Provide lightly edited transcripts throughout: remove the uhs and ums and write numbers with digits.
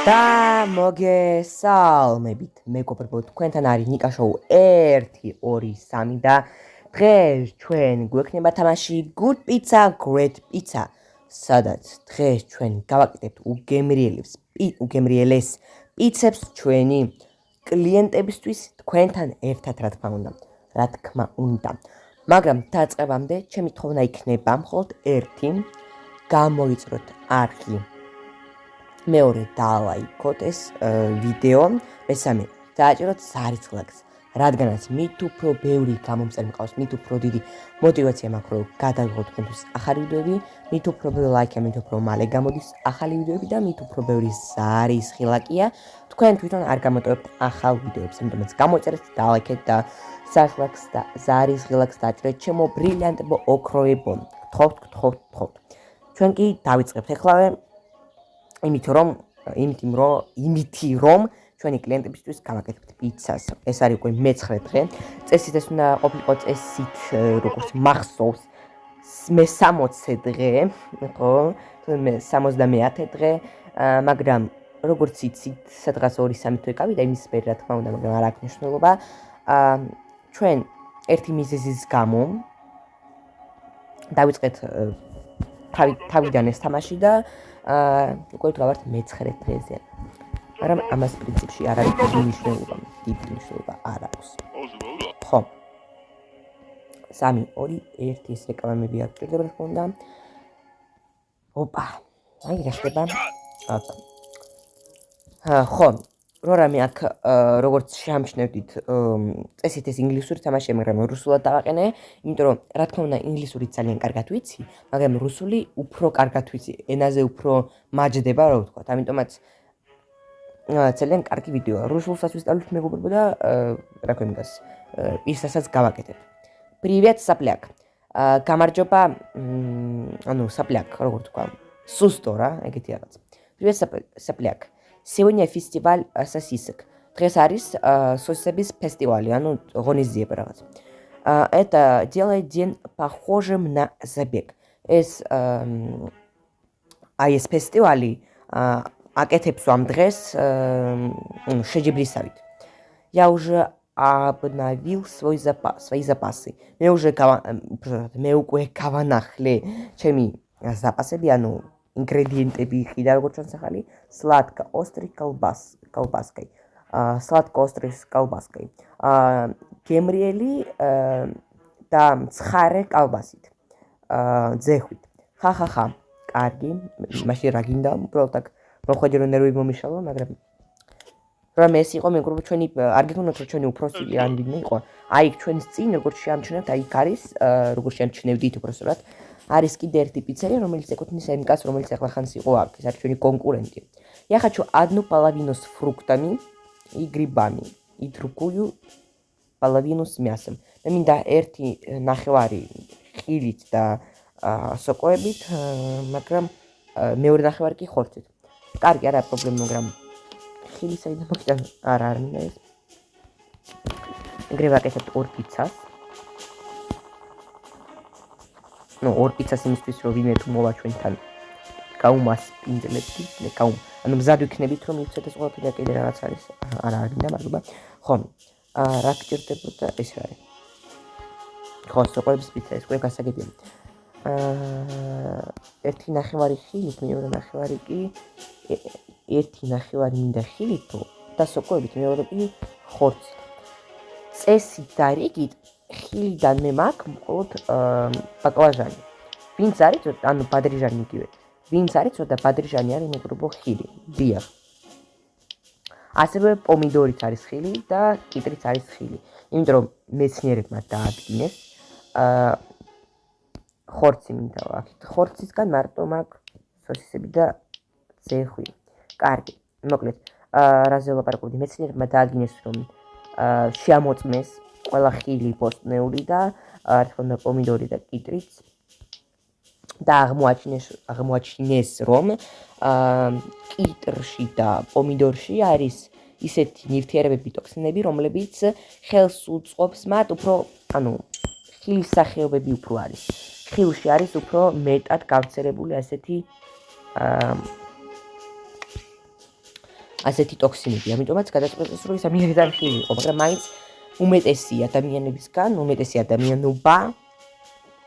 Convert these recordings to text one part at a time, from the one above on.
და მოგესალმებით მეგობრებო, თქვენთან არის ნიკა შოუ 1 2 3 და დღეს ჩვენ გვექნება თამაში Good Pizza Great Pizza, სადაც დღეს ჩვენ გავაკეთებთ უგემრიელეს პიცებს ჩვენი კლიენტებისთვის თქვენთან ერთად, რა თქმა უნდა. მაგრამ დაწყებამდე ჩემი თხოვნა იქნება მხოლოდ ერთი, გამოიწროთ არხი. მეორე დალაიქოთ ეს ვიდეო, მესამე დააჭეროთ ზარისხლაკს, რადგანაც მით უფრო ბევრი გამომწერი მყავს, მით უფრო დიდი мотиваცია მაქვს, რომ გადავიღოთ თქვენთვის ახალი ვიდეოები, მით უფრო ბევრი ლაიქია, მით უფრო მალე გამოდის ახალი ვიდეოები და მით უფრო ბევრი ზარისხლაკია, თქვენ თვითონ არ გამოტოვებთ ახალ ვიდეოებს, ამიტომაც გამოწერეთ, დალაიქეთ და ზარისხლაკს და ზარისხლაკს დააჭერეთ ჩემო ბრილიანტებო ოქროებო. გთხოვთ. ჩვენ კი დავიწყებთ ეხლავე. იმით რომ ჩვენი კლიენტებისთვის გავაკეთებთ პიცას. ეს არის უკვე მე-9 დღე. წესით ეს უნდა ყოფილიყო წესით, როგორც მახსოვს, მე-60 დღე, ხო? მე-70 დღე, მაგრამ როგორც იცით, სადღაც 2-3 თვე გავიდა იმის მერე, რა თქმა უნდა, მაგრამ არ აქვს მნიშვნელობა. ჩვენ ერთი მიზეზის გამო დავიწყეთ თავიდან ეს თამაში და უკვე გავართ მე-9 დღეზე. მაგრამ ამას პრინციპში არ არის დიდი მნიშვნელობა არ აქვს. ხო. 3 2 1 ეს რეკლამები არ გჭირდება, რა თქმა უნდა. ოპა. აი რა ხდება? ხო. რამე აქ როგორც შეამჩნევდით, წესით ეს ინგლისური თამაშია, მაგრამ რუსულად დავაყენე, იმიტომ რომ რა თქმა უნდა ინგლისური ძალიან კარგად ვიცი, მაგრამ რუსული უფრო კარგად ვიცი, ენაზე უფრო მაჯდება, რა ვთქვათ. ამიტომაც ძალიან კარგი ვიდეოა. რუსულსაც ვისწავლით მეგობრებო და რა ქვია, ისასაც გავაკეთებ. Привет, сопляк. გამარჯობა, сопляк, როგორ თქვა, სუსტო რა, ეგეთი რაღაც. Привет, сопляк. Сегодня фестиваль сосисок. Დღეს არის сосисების фестиваль, ღონისძიება რაღაც. Это делает день похожим на забег. ეს ეს фестивалі აკეთებს ამ დღეს შეჯიბრისავით. Я уже обновил свои запасы. მე უკვე გავანახლე ჩემი запасები, ингредиентები იყიდა, როგორც ჩვენს ახალი сладко-острой колбаской. Сладко-острой колбаской. გემრიელი და ცხარე კალბასით. ძეხვით. ხახახა. კარგი, მაშინ რა გინდა? უბრალოდ აქ მოხვედი რომ ნერვი მომიშალა, მაგრამ რომ ეს იყო მეგობრებო ჩვენი არ გეკონოთ რომ ჩვენი უფროსი ან ვინმე იყო. აი ჩვენს წინ როგორც შეამჩნევთ, აი არის როგორც შეამჩნევდით უბრალოდ არის კიდე ერთი пиццерия, რომელიც ეკუთვნის იმ კაცს, რომელიც ახლა ხანს იყო აქ. ეს არის ჩვენი კონკურენტი. Я хочу одну половину с фруктами и грибами и другую половину с мясом. მე მინდა ერთი ნახევარი ხილით და სოკოებით, მაგრამ მეორე ნახევარი კი ხორცით. კარგი, არა პრობლემა, მაგრამ ხილი საიდან მოგიდან არ მინდა ეს. ეგრე ვაკეთებთ 2 პიცას. ორ პიცას იმისთვის რომ ვინმე თუ მოვა ჩვენთან გაუმასპინძლებთ, მზად ვიქნებით რომ მივცეთ ეს ყველაფერი და კიდე რაღაც არის, არა მინდა, მადლობა. ხო, რა გჭირდებოდა ეს რა არის? ხო, სოკოების პიცა ეს უკვე გასაგებია. ერთი ნახევარი ხილით, მეორე ნახევარი კი ერთი ნახევარი მინდა ხილით და სოკოებით, მეორე კი ხორცით. წესით და რიგით ხილიდან მე მაქვს მხოლოდ ბაკლაჟანი. ვინც არის, ბადრიჟანი იგივე. ვინც არის, ცოტა ბადრიჟანი არის მეგობრებო ხილი. დიახ. ასევე პომიდორიც არის ხილი და კიტრიც არის ხილი. იმიტომ რომ მეცნიერებმა დაადგინეს ხორცი მინდა ვაქით. ხორცისგან მარტო მაქვს სოსისები და ძეხვი. კარგი. მოკლედ, რაზე ვლაპარაკობდი? მეცნიერებმა დაადგინეს რომ შეამოწმეს ყველა ხილი ბოსტნეული და რა თქმა უნდა პომიდორი და კიტრიც და აღმოაჩინეს რომ კიტრში და პომიდორში არის ისეთი ნივთიერებები, ტოქსინები, რომლებიც ხელს უწყობს მათ უფრო, ხილის სახეობები უფრო არის. ხილში არის უფრო მეტად გავრცელებული ასეთი ასეთი ტოქსინები, ამიტომაც გადაწყვეტეს რომ ისა მიერიდან ხილი იყო, მაგრამ მაინც უმეტესი ადამიანობა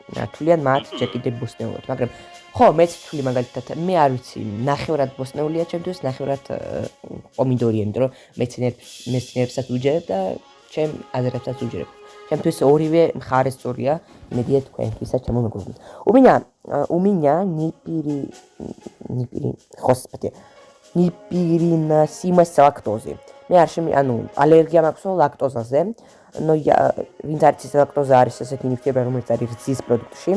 თვლიან მათ ჯერ კიდევ ბოსტნეულად, მაგრამ ხო, მეც ვთვლი მაგალითად, მე არ ვიცი, ნახევრად ბოსტნეულია ჩემთვის, ნახევრად პომიდორია, იმიტომ რომ მეცნიერებსაც უჯერებ და ჩემ აზრებსაც უჯერებ. ჩემთვის ორივე მხარე სწორია, იმედია თქვენთვისაც ჩემო მეგობრებო. У меня непереносимость лактозы. მე ალერგია მაქვს ლაქტოზაზე, но ვინც არ იცის ლაქტოზა არის ესეთი ნივთიერება, რომელიც არის რძის პროდუქტში,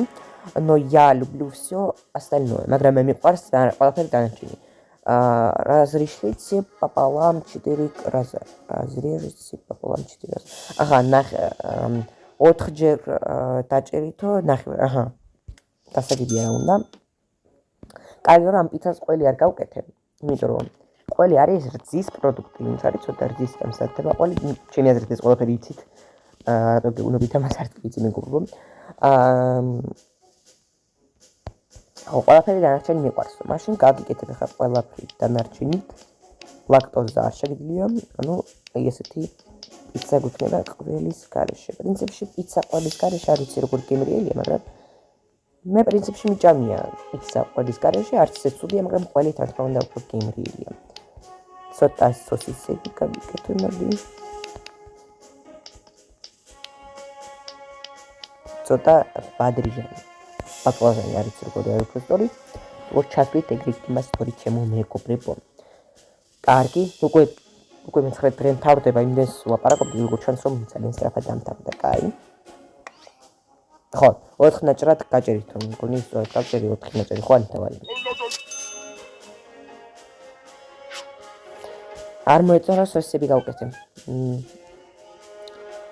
но я люблю всё остальное, მაგრამ მე მიყვარს ყველაფერი დანარჩენი. Разрешите пополам 4 раза. Разрежете пополам 4 раза. Ага, 4-ჯერ დაჭერითო ნახევარ. აჰა. გასაგებია რა უნდა. კარგი, რომ ამ პიცას ყველი არ გავკეთე, იმიტომ რომ ყველი არის რძის პროდუქტი, ვინც არის ცოტა რძის დამზადდება, ყველი ჩემი აზრით ეს ყველაფერი იცით. გეუბნებით ამას არ ვიცი მეგობრებო. ყველაფერი დანარჩენი მიყვარს. მაშინ გაგიკეთებ ხა ყველაფერი დანარჩენით. ლაქტოზა არ შეგიძლია, ესეთი პიცა გვიქნება ყველის გარეშე. პრინციპში პიცა ყველის გარეშე არ ვიცი როგორ გემრიელია, მაგრამ მე პრინციპში მიჭამია პიცა ყველის გარეშე, არც ეს ცუდია, მაგრამ ყველით რა თქმა უნდა უფრო გემრიელია. ცოტა სოსისები გაგიკეთებ მოდი. ცოტა ბადრიჟანი. ბაკლავანი არის როგორი არის ფოსტორი. როგორ ჩასვით ეგრეთ იმას თორი ჩემო მეგობრებო. კარგი, უკვე მე-9 დღე მთავრდება იმდენს ვაპარაკობდი, როგორ ჩანს რომ ძალიან სწრაფად დამთავრდა, კაი. ხო, 4 ნაჭრად გაჭერით, მგონი სწორად გავჭერი 4 ნაჭრი, ხო არ თავარი. არ მოეწონა სოსები გავკეთე.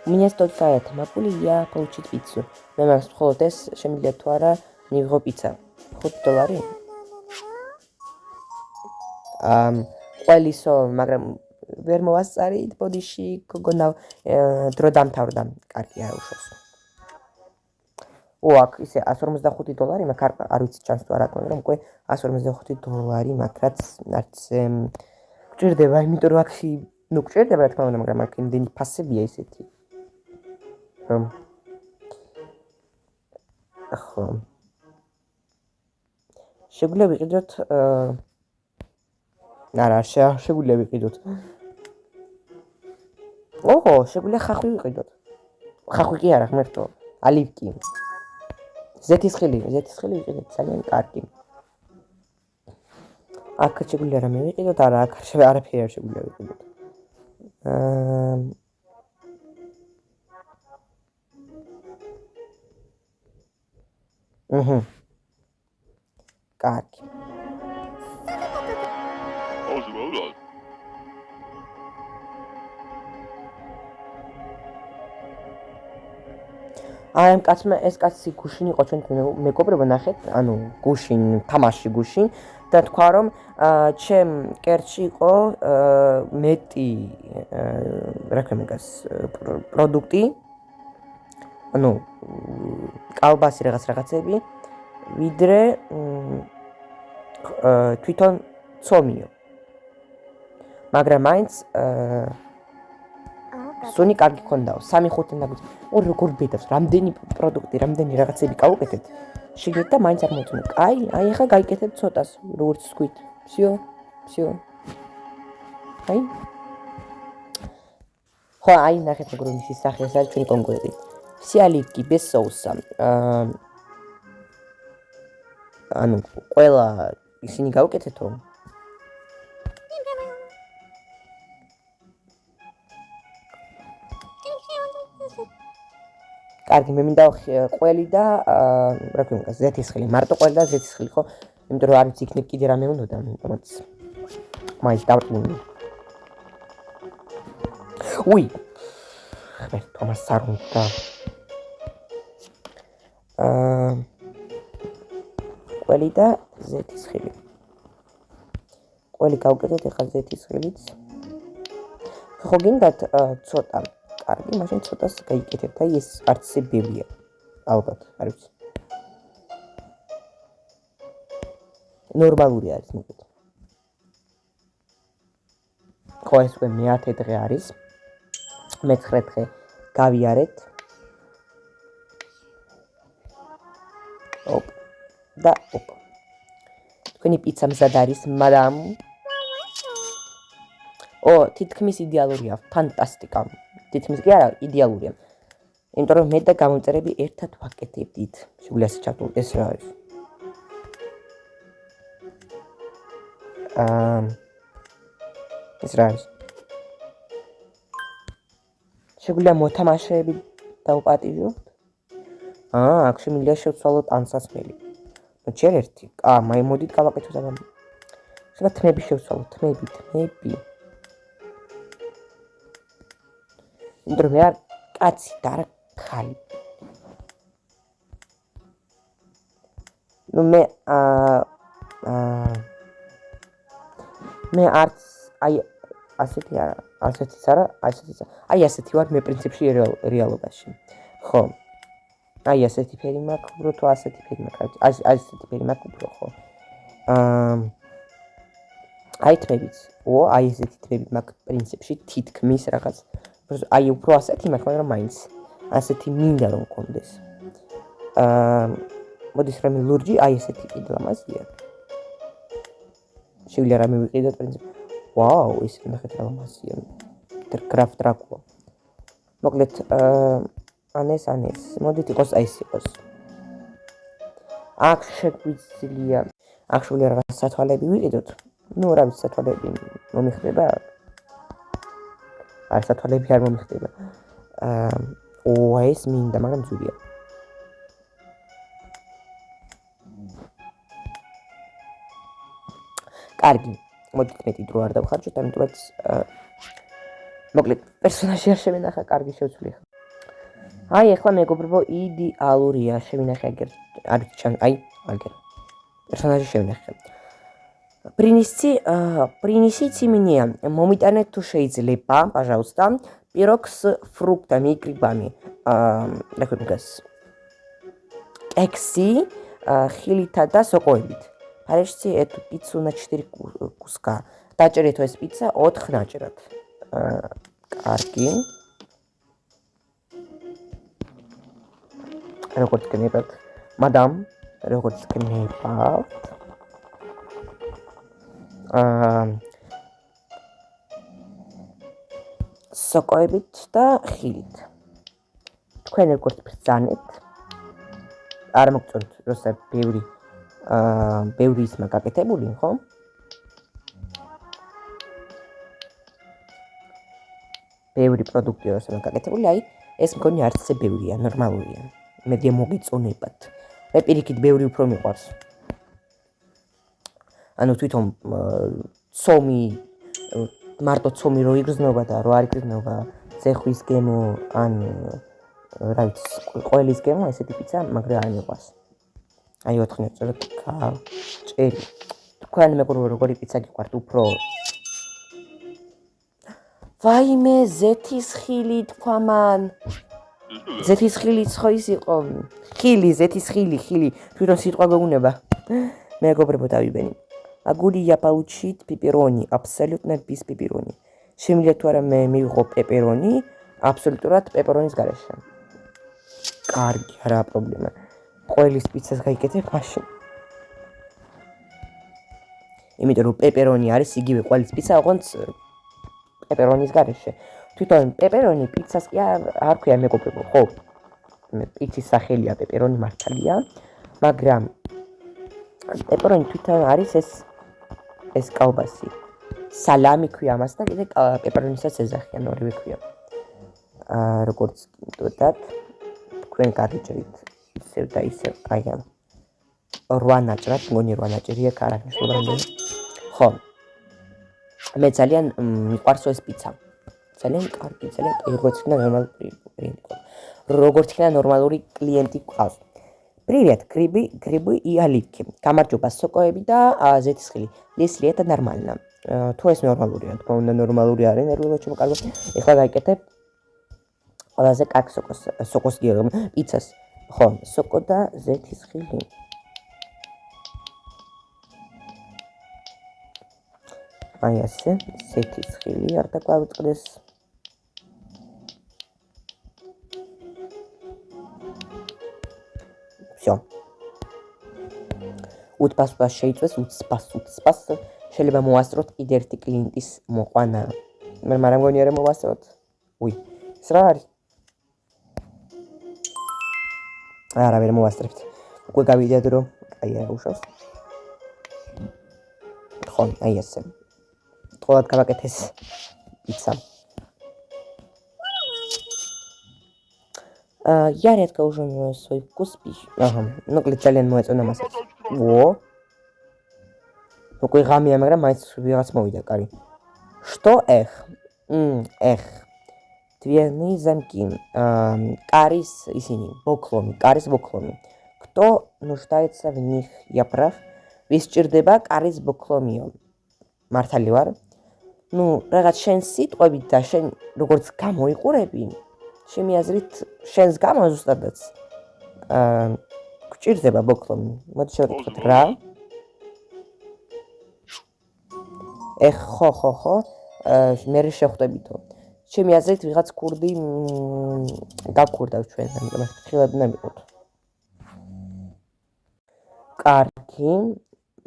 Меня стоит могу ли я получить пиццу? მე მაგას მხოლოდ ეს შემიძლია თუ არა მივიღო პიცა. $5. ყველისო, მაგრამ ვერ მოვასწარით ბოდიში, გოგონა დრო დამთავრდა. კარგი არ უშავს. აქ ისე $145 მაგ არ ვიცი ჩანს თუ არა, მაგრამ უკვე $145 მაგ რაც გჭირდება, იმიტომ რომ აქ გჭირდება რა თქმა უნდა, მაგრამ აქ იმდენი ფასებია ისეთი. ხო. შეგვიძლია ვიყიდოთ არა, შეგვიძლია ვიყიდოთ. ოჰო, შეგვიძლია ხახვი ვიყიდოთ. ხახვი კი არა, ღმერთო, ალივკი. ზეთისხილი ვიყიდოთ, ძალიან კარგი. აქ შეგვიძლია რამე ვიყიდოთ, არა, აქ არაფერი არ შეგვიძლია ვიყიდოთ. კარგი. ამ კაცმა ეს კაცი გუშინ იყო ჩვენთან მეგობრებო, ნახეთ, გუშინ, თამაში გუშინ და თქვა რომ ჩემ კერტში იყო მეტი რა ქვია მაგას პროდუქტი, კალბასი რაღაცები, ვიდრე თვითონ ცომიო. მაგრამ მაინც სუნი კარგი ქონდაო, 3-5 ნაგვით. როგორ ბედავს, რამდენი პროდუქტი, რამდენი რაღაცები გავუკეთეთ. შეგეთ და მაინც არ მოწმო. აი, ახლა გაიკეთებ ცოტას, როგორც თქვით. всё. აი. ხო, აი, ნახეთ როგორ მისი სახე ეს არის ჩვენი კონკურენტი. სიალივკი без соуса. ყველა ისინი გავუკეთეთო. კარგი, მე მინდა ყველი და რა ქვია მაგას, ზეთისხილი, მარტო ყველი და ზეთისხილი, ხო? იმიტომ რომ არ ვიცი იქნებ კიდე რამე უნდა, ამიტომაც მაინც დავტვინე. უი. ღმერთო, ამას არ უნდა. ყველი და ზეთისხილი. ყველი გავუკეთეთ ახლა ზეთისხილიც. ხო გინდათ ცოტა კარგი, მაშინ ცოტას გაიკეთებთ, აი ეს არც ისე ბევრია. ალბათ, არ ვიცი. ნორმალური არის მოკლედ. ხო, ეს უკვე მე-10 დღე არის. მე-9 დღე გავიარეთ. ოპ. და ოპ. თქვენი პიცა მზად არის, მაგრამ თითქმის იდეალურია, ფანტასტიკა. თითქმის კი არა, იდეალურია. იმიტომ რომ მე და გამომწერები ერთად ვაკეთებდით. შეგვიძლია ასე ჩავთვალოთ, ეს რა არის? ეს რა არის? შეგვიძლია მოთამაშეები დავუპატიჟოთ? აქ შემიძლია შევცვალოთ ანსასმელი. ჯერ ერთი. მოდით გავაკეთოთ ამ. შეიძლება თმები შევცვალოთ, თმები. იმიტომ რომ მე არ კაცი და არა ხალი. მე არც ასეთი არა, ასეთიც არა, ასეთიც არა. ასეთი ვარ მე პრინციპში რეალობაში. ხო. ასეთი ფერი მაქვს, უფრო თუ ასეთი ფერი მაქვს. ასეთი ფერი მაქვს უფრო, ხო. თმებიც. ესეთი თმები მაქვს პრინციპში თითქმის რაღაც. უფრო ასეთი მაქვს, მაგრამ მაინც ასეთი მინდა რომ მქონდეს. მოდის რამე ლურჯი, ესეთი კიდე ლამაზია. შეგვიძლია რამე ვიყიდოთ პრინციპი. ვაუ, ეს ნახეთ რა ლამაზია. გრაფ დრაკულა. მოკლედ ანეს. მოდით იყოს ეს იყოს. აქ შეგვიძლია რაღაც სათვალები ვიყიდოთ. რა ვიცი სათვალები მომიხდება. სათვალები არ მომიხდება. ეს მინდა, მაგრამ ძვირია. კარგი, მოდით მეტი დრო არ დავხარჯოთ, ამიტომაც მოკლედ პერსონაჟი არ შევინახა, კარგი შევცვლი. ეხლა მეგობრებო, იდეალურია, შევინახე აგერ. აგერ. პერსონაჟი შევინახე. Принесите мне, моментально თუ შეიძლება, пожалуйста, пирог с фруктами и грибами. Кекси, ხილითა და სოკოებით. Парежьте эту пиццу на 4 куска. დაჭერეთ ეს პიცა 4 ნაჭრად. კარგი. როგორც გნებავთ, მადამ, როგორც გნებავთ. სოკოებით და ხილით. თქვენ როგორც ბრძანეთ. არ მოგწონთ, როცა ბევრი ისმა გაკეთებული, ხო? ბევრი პროდუქტი როცა გაკეთებული, ეს მგონი არც ესე ბევრია, ნორმალურია. მედია მოგეწონებათ. მე პირიქით ბევრი უფრო მიყვარს. თვითონ ცომი მარტო ცომი რო იგრძნობა და რო არ იგრძნობა ზეხვის გემო ან რა ვიცი ყველის გემო ესეთი პიცა მაგრამ არ მიყვარს. 4 ნაჭრად ჭერი. თქვენ მეგობრებო როგორი პიცა გიყვართ უფრო? ვაიმე ზეთის ხილი თქვა მან. ზეთის ხილიც ხო ის იყო? ხილი, ზეთის ხილი. თვითონ სიტყვა გეუბნება. მეგობრებო დავიბენი. Огурья получить пепперони, абсолютно без пепперони. Შემიძლია თუ არა მე მივიღო პეპერონი, აბსოლუტურად პეპერონის გარეშე. კარგი, არა პრობლემა. ყველის პიცას გაიკეთებ მაშინ. იმიტომ რომ პეპერონი არის იგივე ყველის პიცა, ოღონდ პეპერონის გარეშე. თვითონ პეპერონი პიცას კი არ ქვია მეგობრებო, ხო? პიცის სახელია პეპერონი მართალია, მაგრამ პეპერონი თვითონ არის ეს კალბასი. სალამი ქვია მას და კიდე პეპერონისაც ეძახიან, ორივე ქვია. როგორც გინდოდათ, თქვენ გადაჭრით ისევ და ისევ, ამ 8 ნაჭრად, მგონი 8 ნაჭრია, კარაგნიშნულობა რამდენი. ხო. მე ძალიან მიყვარს ეს პიცა. ძალიან კარგი, ძალიან როგორც იქნა ნორმალური კლიენტი გყავს. Привет, грибы и оливки. გამარჯობა, სოკოები და ზეთისხილი. Если это нормально. თუ ეს ნორმალურია, თქო უნდა ნორმალური არის, ნერვიულო შემოკარგო. ეხლა გაიკეთებ ყველაზე კარგ სოკოს გიერთო პიცას. ხო, სოკო და ზეთისხილი. აი ასე, ისეთი ცხილი არ დაგვავიწყდეს. Всё. უცბას შეიწვეს, უცბას. შეიძლება მოვასწროთ კიდე ერთი კლიენტის მოყვანა. მაგრამ მგონი არა მოვასწროთ. უი, ეს რა არის? არა, ვერ მოვასწრებთ. უკვე გავიდეთ რომ აი რა უშავს. ხო, აი ესე. თხოვად გავაკეთეს პიცა. Я редко ужинаю свой вкус пищи. Ага, ну ძალიან მოეწონა მასაც. Во. უკვე ღამეა, მაგრამ მაინც ვიღაც მოვიდა, კარი. Что эх? Эх. Дверные замки. Карис ისინი, ბოქლომი, კარის ბოქლომი. Кто нуждается в них? Я прав. ვის ჭირდება კარის ბოქლომიო? მართალი ვარ? Ну, რაღაც შენ სიტყვებით და შენ როგორც გამოიყურები, ჩემი აზრით, შენს გამო ზუსტადაც გჭირდება ბოქლომი. მოდი შევკითხოთ რა. ხო. მე შეხვდებითო. ჩემი აზრით ვიღაც ქურდი გაქურდავს ჩვენ, ამიტომ ფრთხილად უნდა ვიყოთ. კარგი.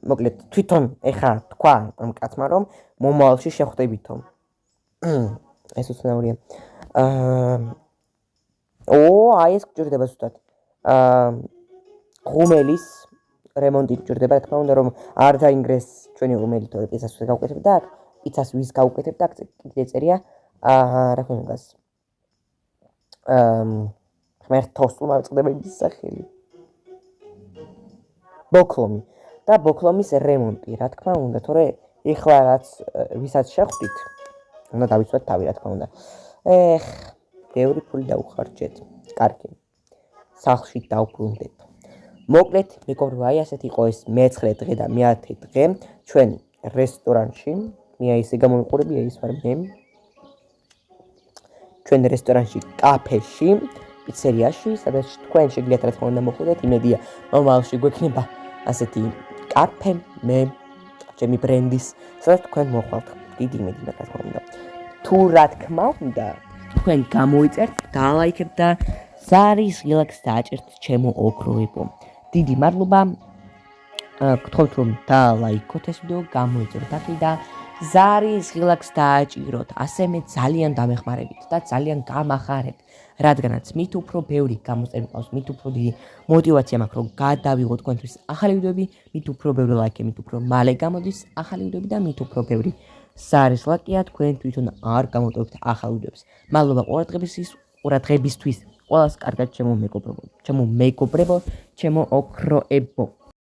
მოკლედ თვითონ ეხა თქვა ამ კაცმა რომ მომავალში შეხვდებითო. ეს უცნაურია. აი ეს გჭირდება ზუსტად. ღუმელის რემონტი გჭირდება, რა თქმა უნდა რომ არ დაინგრეს ჩვენი ღუმელი თორე პიცას გავუკეთებთ და აქ პიცას ვის გავუკეთებთ აქ კიდე წერია რა ქვია გას. ღმერთოს უმავწყდება იმის სახელი. ბოქლომი და ბოქლომის რემონტი, რა თქმა უნდა, თორე ეხლა რაც ვისაც შეხვდით, უნდა დავიცვათ თავი, რა თქმა უნდა. ბევრი ფული დაუხარჯეთ. კარგი. სახლში დავბრუნდეთ. მოკლედ, მეგობრებო, აი ასეთ იყო ეს მე-9 დღე და მე-10 დღე ჩვენ რესტორანში. მე ისე გამოვიყურები, ის ვარ მე. ჩვენ რესტორანში, კაფეში, პიცერიაში, სადაც თქვენ შეგიძლიათ რა თქმა უნდა მოხვიდეთ, იმედია, მომავალში გვექნება ასეთი კაფე, მე, ჩემი ბრენდის, სადაც თქვენ მოხვალთ. დიდი იმედი რა თქმა უნდა. თუ რა თქმა უნდა, თქვენ გამოიწერთ, დალაიქებთ და ზარის ღილაკს დააჭერთ ჩემო ოქროებო. დიდი მადლობა. გთხოვთ რომ დალაიქოთ ეს ვიდეო, გამოიწეროთ აქ და ზარის ღილაკს დააჭიროთ. ასე მე ძალიან დამეხმარებით და ძალიან გამახარებთ, რადგანაც მით უფრო ბევრი გამოწერილი ყავს, მით უფრო დიდი мотиваცია მაქვს რომ გადავიღოთ თქვენთვის ახალი ვიდეოები, მით უფრო ბევრი ლაიქი, მით უფრო მალე გამოდის ახალი ვიდეოები და მით უფრო ბევრი ზარის ლაკია თქვენ თვითონ არ გამოტოვებთ ახალ ვიდეოებს. მადლობა ყურადღებისთვის. ყველას კარგად ჩემო მეგობრებო, ჩემო ოქროებო.